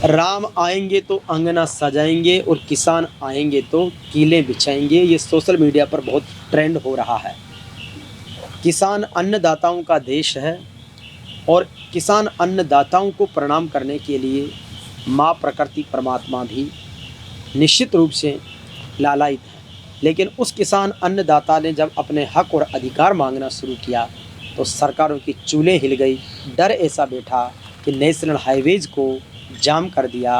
राम आएंगे तो अंगना सजाएंगे और किसान आएंगे तो कीले बिछाएंगे, ये सोशल मीडिया पर बहुत ट्रेंड हो रहा है। किसान अन्नदाताओं का देश है और किसान अन्नदाताओं को प्रणाम करने के लिए माँ प्रकृति परमात्मा भी निश्चित रूप से लालायित है। लेकिन उस किसान अन्नदाता ने जब अपने हक और अधिकार मांगना शुरू किया तो सरकारों की चूल्हे हिल गई। डर ऐसा बैठा कि नेशनल हाईवेज़ को जाम कर दिया,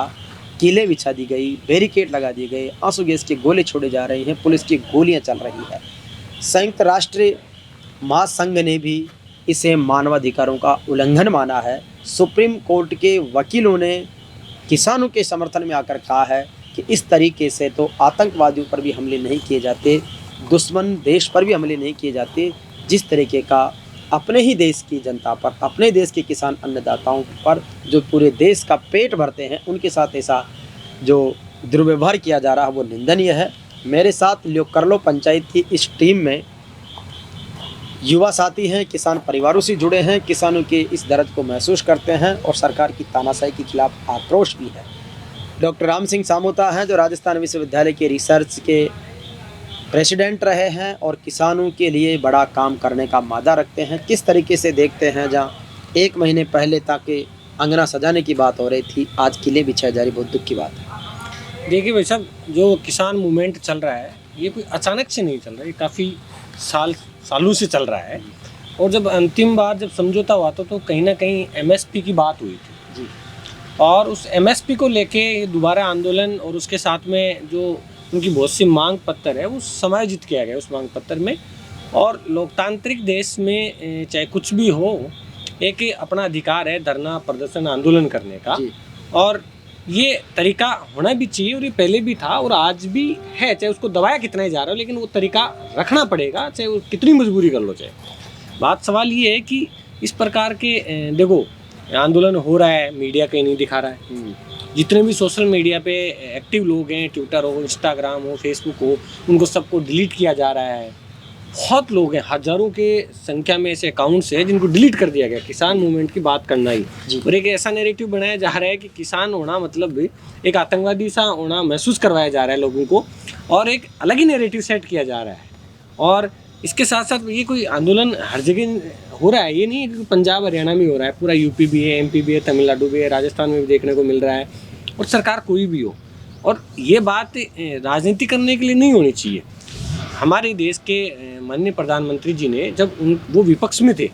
कीलें बिछा दी गई, बैरिकेड लगा दिए गए, आंसू गैस के गोले छोड़े जा रहे हैं, पुलिस की गोलियां चल रही है। संयुक्त राष्ट्र महासंघ ने भी इसे मानवाधिकारों का उल्लंघन माना है। सुप्रीम कोर्ट के वकीलों ने किसानों के समर्थन में आकर कहा है कि इस तरीके से तो आतंकवादियों पर भी हमले नहीं किए जाते, दुश्मन देश पर भी हमले नहीं किए जाते, जिस तरीके का अपने ही देश की जनता पर, अपने देश के किसान अन्नदाताओं पर जो पूरे देश का पेट भरते हैं, उनके साथ ऐसा जो दुर्व्यवहार किया जा रहा है वो निंदनीय है। मेरे साथ ल्योकरलो पंचायत की इस टीम में युवा साथी हैं, किसान परिवारों से जुड़े हैं, किसानों के इस दर्द को महसूस करते हैं और सरकार की तानाशाही के खिलाफ आक्रोश भी है। डॉक्टर राम सिंह सामोता हैं जो राजस्थान विश्वविद्यालय के रिसर्च के प्रेसिडेंट रहे हैं और किसानों के लिए बड़ा काम करने का मादा रखते हैं। किस तरीके से देखते हैं, जहाँ 1 महीने पहले ताकि अंगना सजाने की बात हो रही थी, आज किले बिछाए जा रही, बहुत दुख की बात है। देखिए भाई साहब, जो किसान मूवमेंट चल रहा है ये कोई अचानक से नहीं चल रहा है, ये काफ़ी सालों से चल रहा है। और जब अंतिम बार जब समझौता हुआ तो कहीं ना कहीं एमएसपी की बात हुई थी जी। और उस एमएसपी को लेके दोबारा आंदोलन और उसके साथ में जो उनकी बहुत सी मांग पत्र है वो समायोजित किया गया उस मांग पत्र में। और लोकतांत्रिक देश में चाहे कुछ भी हो, एक अपना अधिकार है धरना प्रदर्शन आंदोलन करने का जी। और ये तरीका होना भी चाहिए और ये पहले भी था और आज भी है, चाहे उसको दबाया कितना ही जा रहा हो, लेकिन वो तरीका रखना पड़ेगा, चाहे वो कितनी मजबूरी कर लो। चाहे बात सवाल ये है कि इस प्रकार के देखो आंदोलन हो रहा है, मीडिया कहीं नहीं दिखा रहा है। जितने भी सोशल मीडिया पे एक्टिव लोग हैं, ट्विटर हो, इंस्टाग्राम हो, फेसबुक हो, उनको सबको डिलीट किया जा रहा है। बहुत लोग हैं, हज़ारों के संख्या में ऐसे अकाउंट्स हैं जिनको डिलीट कर दिया गया किसान मूवमेंट की बात करना ही। और एक ऐसा नैरेटिव बनाया जा रहा है कि किसान होना मतलब भी एक आतंकवादी सा होना महसूस करवाया जा रहा है लोगों को और एक अलग ही नैरेटिव सेट किया जा रहा है। और इसके साथ साथ ये कोई आंदोलन हर जगह हो रहा है, ये नहीं है कि पंजाब हरियाणा में हो रहा है, पूरा यूपी भी है, एमपी भी है, तमिलनाडु भी है, राजस्थान में भी देखने को मिल रहा है। और सरकार कोई भी हो, और ये बात राजनीति करने के लिए नहीं होनी चाहिए। हमारे देश के माननीय प्रधानमंत्री जी ने जब वो विपक्ष में थे,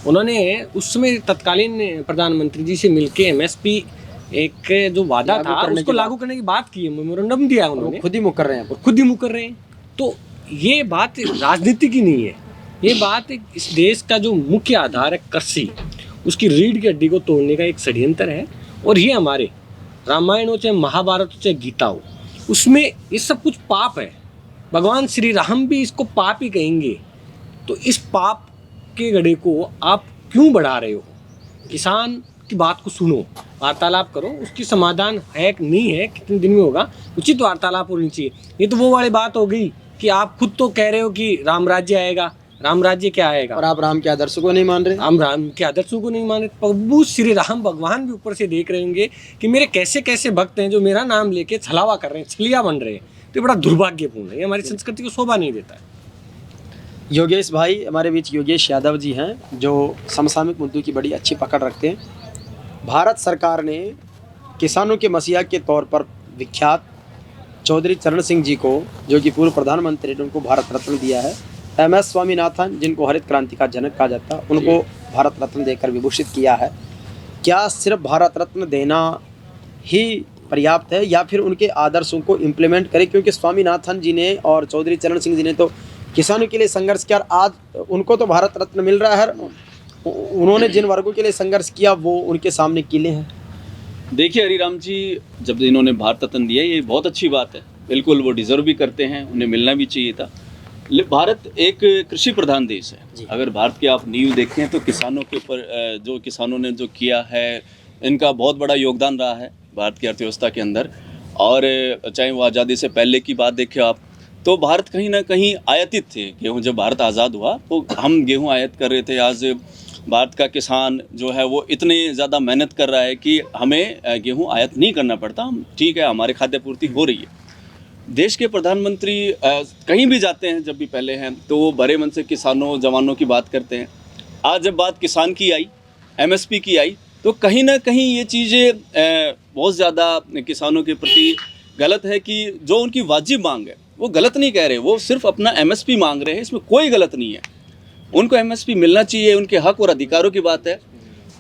उन्होंने उस समय तत्कालीन प्रधानमंत्री जी से मिलके एमएसपी एक जो वादा था उसको लागू करने की बात की है, मेमोरेंडम दिया उन्होंने, खुद ही मुकर रहे हैं, खुद ही मुकर रहे हैं। तो ये बात राजनीति की नहीं है, ये बात इस देश का जो मुख्य आधार है कृषि, उसकी रीढ़ की हड्डी को तोड़ने का एक षड्यंत्र है। और ये हमारे रामायण हो चाहे महाभारत हो चाहे गीता हो, उसमें ये सब कुछ पाप है। भगवान श्री राम भी इसको पाप ही कहेंगे। तो इस पाप के गड्ढे को आप क्यों बढ़ा रहे हो? किसान की बात को सुनो, वार्तालाप करो, उसकी समाधान है कि नहीं है, कितने दिन में होगा, उचित वार्तालाप होनी चाहिए। ये तो वो वाली बात हो गई कि आप खुद तो कह रहे हो कि राम राज्य आएगा, राम राज्य क्या आएगा, और आप राम के आदर्शों को नहीं मान रहे। हम राम के आदर्शों को नहीं मान रहे। प्रभु श्री राम भगवान भी ऊपर से देख रहे होंगे कि मेरे कैसे कैसे भक्त हैं जो मेरा नाम लेके छलावा कर रहे हैं, छलिया बन रहे हैं। तो ये बड़ा दुर्भाग्यपूर्ण है, ये हमारी संस्कृति को शोभा नहीं देता है। योगेश भाई हमारे बीच, योगेश यादव जी हैं जो समसामयिक मुद्दों की बड़ी अच्छी पकड़ रखते हैं। भारत सरकार ने किसानों के मसीहा के तौर पर विख्यात चौधरी चरण सिंह जी को, जो कि पूर्व प्रधानमंत्री ने, उनको भारत रत्न दिया है। MS स्वामीनाथन, जिनको हरित क्रांति का जनक कहा जाता है, उनको भारत रत्न देकर विभूषित किया है। क्या सिर्फ भारत रत्न देना ही पर्याप्त है या फिर उनके आदर्शों को इम्प्लीमेंट करें? क्योंकि स्वामीनाथन जी ने और चौधरी चरण सिंह जी ने तो किसानों के लिए संघर्ष किया, आज उनको तो भारत रत्न मिल रहा है। उन्होंने जिन वर्गों के लिए संघर्ष किया वो उनके सामने किले हैं। देखिए हरिराम जी, जब इन्होंने भारत रत्न दिया ये बहुत अच्छी बात है, बिल्कुल वो डिज़र्व भी करते हैं, उन्हें मिलना भी चाहिए था। भारत एक कृषि प्रधान देश है। अगर भारत की आप नींव देखें तो किसानों के ऊपर जो किसानों ने जो किया है, इनका बहुत बड़ा योगदान रहा है भारत की अर्थव्यवस्था के अंदर। और चाहे वो आज़ादी से पहले की बात देखें आप, तो भारत कहीं ना कहीं आयातित थे। गेहूँ जब भारत आज़ाद हुआ तो हम गेहूँ आयात कर रहे थे। आज भारत का किसान जो है वो इतने ज़्यादा मेहनत कर रहा है कि हमें गेहूं आयात नहीं करना पड़ता। हम ठीक है, हमारे खाद्य पूर्ति हो रही है। देश के प्रधानमंत्री कहीं भी जाते हैं, जब भी पहले हैं तो वो बड़े मन से किसानों जवानों की बात करते हैं। आज जब बात किसान की आई, एमएसपी की आई, तो कहीं ना कहीं ये चीज़ें बहुत ज़्यादा किसानों के प्रति गलत है कि जो उनकी वाजिब मांग है वो गलत नहीं कह रहे, वो सिर्फ अपना एमएसपी मांग रहे हैं, इसमें कोई गलत नहीं है। उनको एमएसपी मिलना चाहिए, उनके हक और अधिकारों की बात है।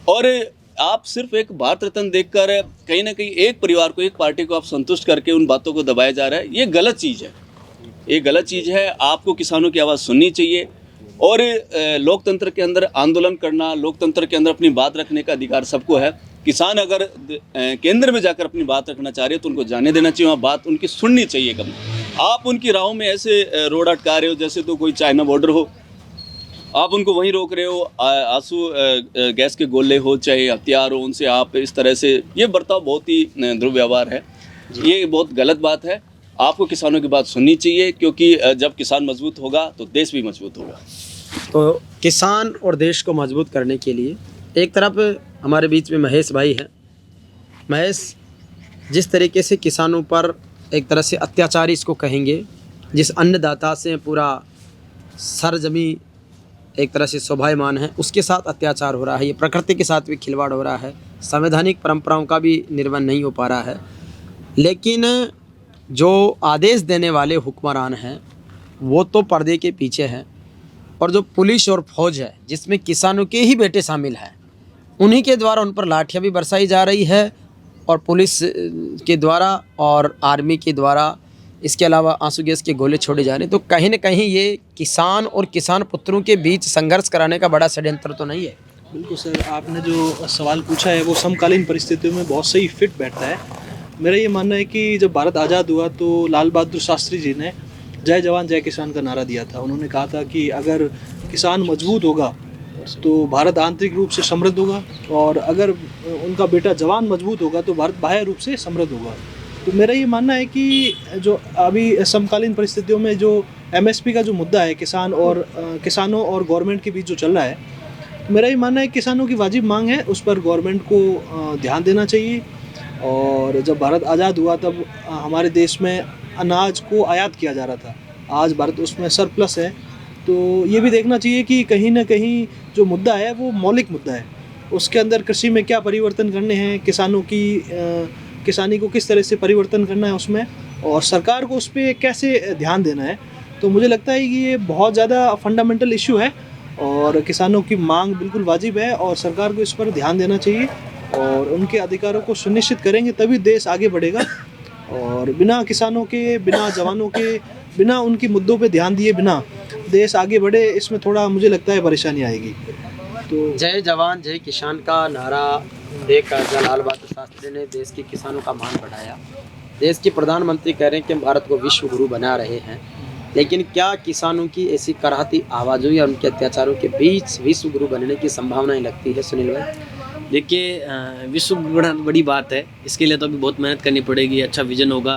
और आप सिर्फ एक भारत रत्न देखकर कहीं ना कहीं एक परिवार को, एक पार्टी को आप संतुष्ट करके उन बातों को दबाया जा रहा है, ये गलत चीज़ है। ये गलत चीज़ है। आपको किसानों की आवाज़ सुननी चाहिए और लोकतंत्र के अंदर आंदोलन करना, लोकतंत्र के अंदर अपनी बात रखने का अधिकार सबको है। किसान अगर केंद्र में जाकर अपनी बात रखना चाह रहे हैं तो उनको जाने देना चाहिए, वहाँ बात उनकी सुननी चाहिए। कम आप उनकी राहों में ऐसे रोड अटका रहे हो जैसे तो कोई चाइना बॉर्डर हो, आप उनको वहीं रोक रहे हो। आंसू गैस के गोले हो चाहे हथियार हो, उनसे आप इस तरह से, ये बर्ताव बहुत ही दुर्व्यवहार है, ये बहुत गलत बात है। आपको किसानों की बात सुननी चाहिए, क्योंकि जब किसान मजबूत होगा तो देश भी मजबूत होगा। तो किसान और देश को मजबूत करने के लिए एक तरफ हमारे बीच में महेश भाई हैं। महेश, जिस तरीके से किसानों पर एक तरह से अत्याचारी इसको कहेंगे, जिस अन्नदाता से पूरा सरजमी एक तरह से शोभायमान है, उसके साथ अत्याचार हो रहा है, ये प्रकृति के साथ भी खिलवाड़ हो रहा है, संवैधानिक परंपराओं का भी निर्वहन नहीं हो पा रहा है। लेकिन जो आदेश देने वाले हुक्मरान हैं वो तो पर्दे के पीछे हैं, और जो पुलिस और फौज है जिसमें किसानों के ही बेटे शामिल हैं, उन्हीं के द्वारा उन पर लाठियाँ भी बरसाई जा रही है, और पुलिस के द्वारा और आर्मी के द्वारा, इसके अलावा आंसू गैस के गोले छोड़े जा रहे हैं। तो कहीं न कहीं ये किसान और किसान पुत्रों के बीच संघर्ष कराने का बड़ा षड्यंत्र तो नहीं है? बिल्कुल सर, आपने जो सवाल पूछा है वो समकालीन परिस्थितियों में बहुत सही फिट बैठता है। मेरा ये मानना है कि जब भारत आज़ाद हुआ तो लाल बहादुर शास्त्री जी ने जय जवान जय किसान का नारा दिया था। उन्होंने कहा था कि अगर किसान मजबूत होगा तो भारत आंतरिक रूप से समृद्ध होगा, और अगर उनका बेटा जवान मजबूत होगा तो भारत बाह्य रूप से समृद्ध होगा। तो मेरा ये मानना है कि जो अभी समकालीन परिस्थितियों में जो एमएसपी का जो मुद्दा है, किसानों और गवर्नमेंट के बीच जो चल रहा है, तो मेरा ये मानना है किसानों की वाजिब मांग है, उस पर गवर्नमेंट को ध्यान देना चाहिए। और जब भारत आज़ाद हुआ तब हमारे देश में अनाज को आयात किया जा रहा था, आज भारत उसमें सरप्लस है। तो ये भी देखना चाहिए कि कहीं ना कहीं जो मुद्दा है वो मौलिक मुद्दा है, उसके अंदर कृषि में क्या परिवर्तन करने हैं, किसानों की किसानी को किस तरह से परिवर्तन करना है उसमें, और सरकार को उस पर कैसे ध्यान देना है। तो मुझे लगता है कि ये बहुत ज़्यादा फंडामेंटल इशू है, और किसानों की मांग बिल्कुल वाजिब है, और सरकार को इस पर ध्यान देना चाहिए, और उनके अधिकारों को सुनिश्चित करेंगे तभी देश आगे बढ़ेगा। और बिना किसानों के, बिना जवानों के, बिना उनकी मुद्दों पे ध्यान दिए बिना देश आगे बढ़े, इसमें थोड़ा मुझे लगता है परेशानी आएगी। तो जय जवान जय किसान का नारा देकर लाल बहादुर शास्त्री ने देश के किसानों का मान बढ़ाया। देश के प्रधानमंत्री कह रहे हैं कि हम भारत को विश्व गुरु बना रहे हैं, लेकिन क्या किसानों की ऐसी कराहती आवाज़ों या उनके अत्याचारों के बीच विश्व गुरु बनने की संभावनाएं लगती है? सुनील भाई, देखिए, विश्व गुरु बड़ी बात है, इसके लिए तो अभी बहुत मेहनत करनी पड़ेगी। अच्छा विजन होगा,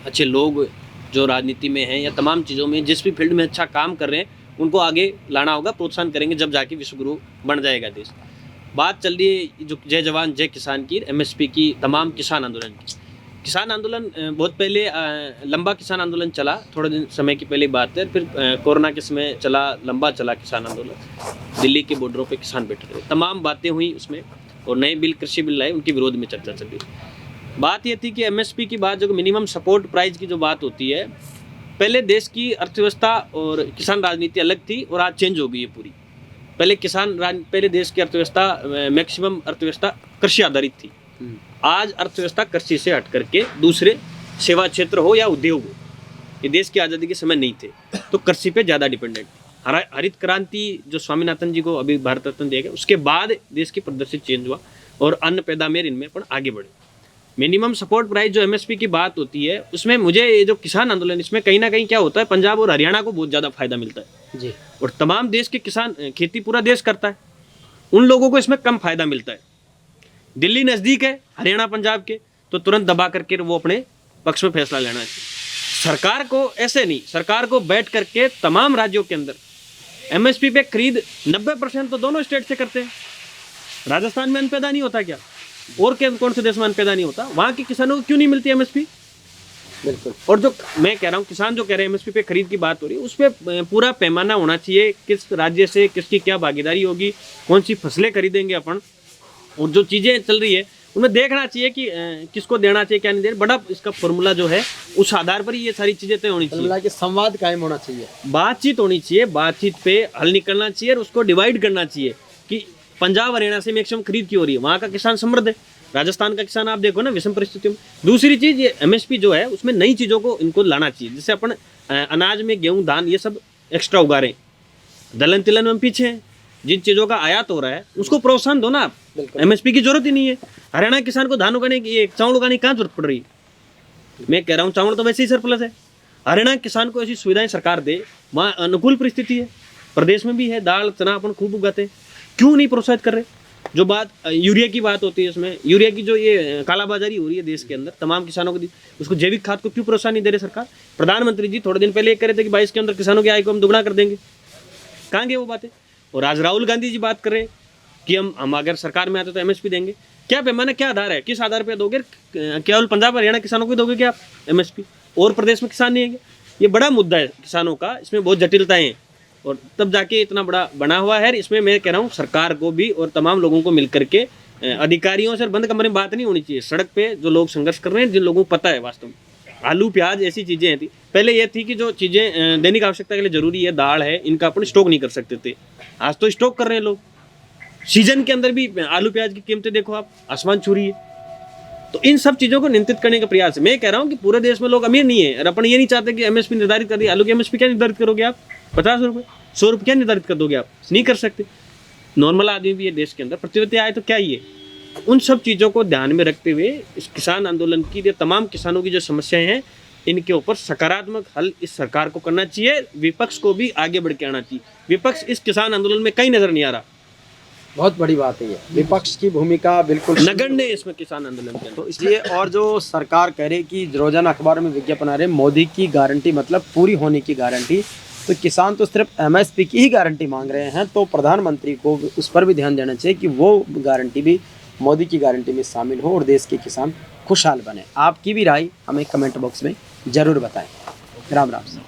अच्छे लोग जो राजनीति में हैं या तमाम चीज़ों में जिस भी फील्ड में अच्छा काम कर रहे हैं उनको आगे लाना होगा, प्रोत्साहन करेंगे, जब जाके विश्व गुरु बन जाएगा देश। बात चल रही है जो जय जवान जय किसान की, एमएसपी की, तमाम किसान आंदोलन की। किसान आंदोलन बहुत पहले लंबा किसान आंदोलन चला, थोड़े दिन समय की पहले बात है। फिर कोरोना के समय चला, लंबा चला किसान आंदोलन। दिल्ली के बॉर्डरों पे किसान बैठे रहे, तमाम बातें हुई उसमें, और नए बिल, कृषि बिल लाए, उनके विरोध में चर्चा चल रही। बात ये थी कि एमएसपी की बात, जो मिनिमम सपोर्ट प्राइस की जो बात होती है, पहले देश की अर्थव्यवस्था और किसान राजनीति अलग थी, और आज चेंज हो गई है पूरी। पहले देश की अर्थव्यवस्था, मैक्सिमम अर्थव्यवस्था कृषि आधारित थी। आज अर्थव्यवस्था कृषि से हट करके दूसरे सेवा क्षेत्र हो या उद्योग हो, ये देश की आज़ादी के समय नहीं थे, तो कृषि पे ज़्यादा डिपेंडेंट। हरित क्रांति जो स्वामीनाथन जी को अभी भारत रत्न दिया गया, उसके बाद देश की परिदृश्य चेंज हुआ, और अन्न पैदावार इनमें पण आगे बढ़े। मिनिमम सपोर्ट प्राइस जो एमएसपी की बात होती है, उसमें मुझे ये जो किसान आंदोलन, इसमें कहीं ना कहीं क्या होता है, पंजाब और हरियाणा को बहुत ज़्यादा फायदा मिलता है जी, और तमाम देश के किसान, खेती पूरा देश करता है, उन लोगों को इसमें कम फायदा मिलता है। दिल्ली नज़दीक है हरियाणा पंजाब के, तो तुरंत दबा करके वो अपने पक्ष में फैसला लेना चाहिए। सरकार को ऐसे नहीं, सरकार को बैठ करके तमाम राज्यों के अंदर एमएसपी पे खरीद 90% तो दोनों स्टेट से करते हैं। राजस्थान में अन्न पैदा नहीं होता क्या? और कौन से देश में अन्न पैदा नहीं होता? वहाँ के किसानों को क्यों नहीं मिलती एमएसपी? बिल्कुल। और जो मैं कह रहा हूँ, किसान जो कह रहे हैं एमएसपी पे खरीद की बात हो रही है, उस पर पूरा पैमाना होना चाहिए, किस राज्य से किसकी क्या भागीदारी होगी, कौन सी फसलें खरीदेंगे अपन, और जो चीज़ें चल रही है उनमें देखना चाहिए कि किसको देना चाहिए, क्या नहीं देना। बड़ा इसका फॉर्मूला जो है उस आधार पर ही ये सारी चीज़ें तय होनी चाहिए। कि संवाद कायम होना चाहिए, बातचीत होनी चाहिए, बातचीत पे हल निकलना चाहिए और उसको डिवाइड करना चाहिए कि पंजाब हरियाणा से मैक्सिमम खरीद की हो रही है, वहाँ का किसान समृद्ध है, राजस्थान का किसान आप देखो ना विषम परिस्थितियों में। दूसरी चीज़, ये एमएसपी जो है उसमें नई चीज़ों को इनको लाना चाहिए, जैसे अपन अनाज में गेहूँ धान ये सब एक्स्ट्रा उगा रहे हैं, दलहन तिलहन में हम पीछे हैं, जिन चीज़ों का आयात हो रहा है उसको प्रोत्साहन दो ना आप। एमएसपी की जरूरत ही नहीं है। हरियाणा किसान को धान उगाने की, चावल उगाने की कहाँ जरूरत पड़ रही है? मैं कह रहा हूँ चावल तो वैसे ही सरप्लस है। हरियाणा किसान को ऐसी सुविधाएं सरकार दे, वहाँ अनुकूल परिस्थिति है, प्रदेश में भी है, दाल चना अपन खूब उगाते हैं, क्यों नहीं प्रोत्साहित कर रहे? जो बात यूरिया की बात होती है, इसमें यूरिया की जो ये कालाबाजारी हो रही है देश के अंदर, तमाम किसानों को उसको जैविक खाद को क्यों प्रोत्साहन नहीं दे रही सरकार? प्रधानमंत्री जी थोड़े दिन पहले कह रहे थे कि 22 के अंदर किसानों की आय को हम दुगना कर देंगे, कहाँ गए वो बातें? और आज राहुल गांधी जी बात कर रहे हैं कि हम अगर सरकार में आते तो एमएसपी देंगे। क्या पैमाना, क्या आधार है, किस आधार पे दोगे? केवल पंजाब हरियाणा किसानों को दोगे क्या आप एमएसपी, और प्रदेश में किसान नहीं है? ये बड़ा मुद्दा है किसानों का, इसमें बहुत जटिलताएं हैं और तब जाके इतना बड़ा बना हुआ है। इसमें मैं कह रहा हूँ सरकार को भी और तमाम लोगों को मिलकर के, अधिकारियों से बंद कमरे में बात नहीं होनी चाहिए। सड़क पे जो लोग संघर्ष कर रहे हैं, जिन लोगों को पता है वास्तव में, आलू प्याज ऐसी चीज़ें थी पहले, ये थी कि जो चीज़ें दैनिक आवश्यकता के लिए जरूरी है, दाल है, इनका अपन स्टॉक नहीं कर सकते थे। आज तो स्टॉक कर रहे हैं लोग, सीजन के अंदर भी आलू प्याज की कीमतें देखो आप, आसमान छू रही है। तो इन सब चीज़ों को नियंत्रित करने का प्रयास है। मैं कह रहा हूँ कि पूरे देश में लोग अमीर नहीं है और अपन ये नहीं चाहते कि एमएसपी निर्धारित कर दी। आलू की एमएसपी क्या निर्धारित करोगे आप? 50 रुपये 100 रुपये क्या निर्धारित कर दोगे आप? नहीं कर सकते। नॉर्मल आदमी भी है देश के अंदर, प्रतिवर्ती आए तो क्या ही है। उन सब चीज़ों को ध्यान में रखते हुए इस किसान आंदोलन की, ये तमाम किसानों की जो समस्याएं हैं, इनके ऊपर सकारात्मक हल इस सरकार को करना चाहिए। विपक्ष को भी आगे बढ़ के आना चाहिए। विपक्ष इस किसान आंदोलन में कहीं नजर नहीं आ रहा। बहुत बड़ी बात है ये, विपक्ष की भूमिका बिल्कुल नगण्य है इसमें किसान आंदोलन के। तो इसलिए, और जो सरकार कह रही कि रोजाना अखबार में विज्ञापन आ रहे मोदी की गारंटी, मतलब पूरी होने की गारंटी, तो किसान तो सिर्फ एमएसपी की ही गारंटी मांग रहे हैं। तो प्रधानमंत्री को उस पर भी ध्यान देना चाहिए कि वो गारंटी भी मोदी की गारंटी में शामिल हो और देश के किसान खुशहाल बने। आपकी भी राय हमें कमेंट बॉक्स में ज़रूर बताएं। राम राम।